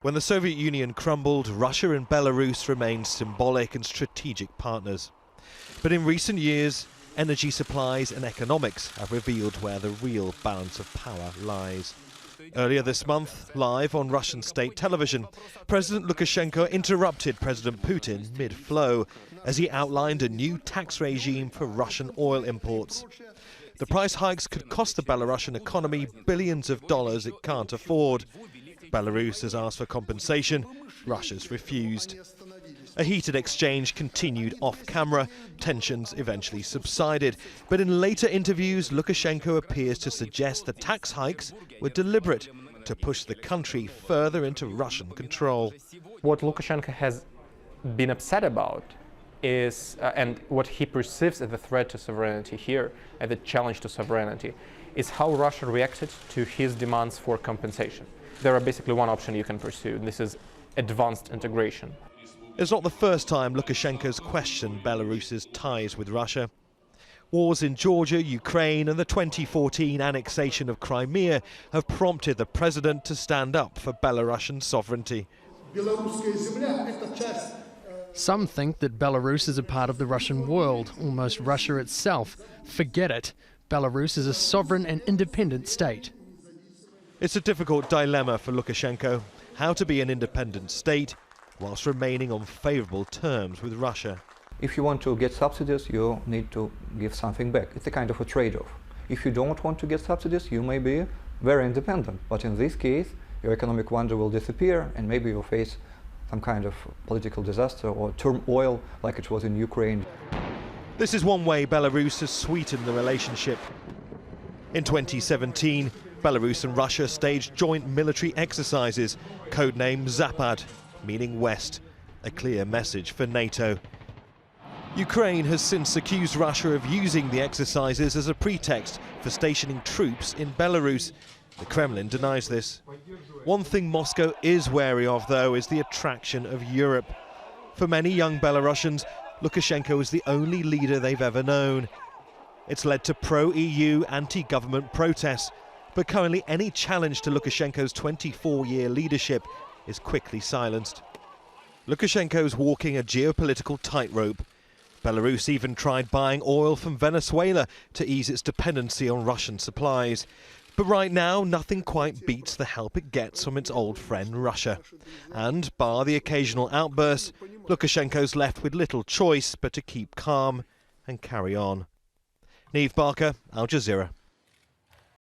When the Soviet Union crumbled, Russia and Belarus remained symbolic and strategic partners. But in recent years, energy supplies and economics have revealed where the real balance of power lies. Earlier this month, live on Russian state television, President Lukashenko interrupted President Putin mid-flow as he outlined a new tax regime for Russian oil imports. The price hikes could cost the Belarusian economy billions of dollars it can't afford. Belarus has asked for compensation, Russia's refused. A heated exchange continued off-camera, tensions eventually subsided, but in later interviews Lukashenko appears to suggest the tax hikes were deliberate to push the country further into Russian control. What Lukashenko has been upset about is, and what he perceives as a threat to sovereignty here, as a challenge to sovereignty, is how Russia reacted to his demands for compensation. There are basically one option you can pursue, and this is advanced integration. It's not the first time Lukashenko's questioned Belarus's ties with Russia. Wars in Georgia, Ukraine and the 2014 annexation of Crimea have prompted the president to stand up for Belarusian sovereignty. Some think that Belarus is a part of the Russian world, almost Russia itself. Forget it. Belarus is a sovereign and independent state. It's a difficult dilemma for Lukashenko, how to be an independent state whilst remaining on favourable terms with Russia. If you want to get subsidies, you need to give something back. It's a kind of a trade-off. If you don't want to get subsidies, you may be very independent. But in this case, your economic wonder will disappear and maybe you'll face some kind of political disaster or turmoil like it was in Ukraine. This is one way Belarus has sweetened the relationship. In 2017, Belarus and Russia staged joint military exercises, codenamed Zapad, meaning West, a clear message for NATO. Ukraine has since accused Russia of using the exercises as a pretext for stationing troops in Belarus. The Kremlin denies this. One thing Moscow is wary of, though, is the attraction of Europe. For many young Belarusians, Lukashenko is the only leader they've ever known. It's led to pro-EU, anti-government protests, but currently any challenge to Lukashenko's 24-year leadership is quickly silenced. Lukashenko's walking a geopolitical tightrope. Belarus even tried buying oil from Venezuela to ease its dependency on Russian supplies. But right now, nothing quite beats the help it gets from its old friend Russia. And, bar the occasional outbursts, Lukashenko's left with little choice but to keep calm and carry on. Neave, Al Jazeera.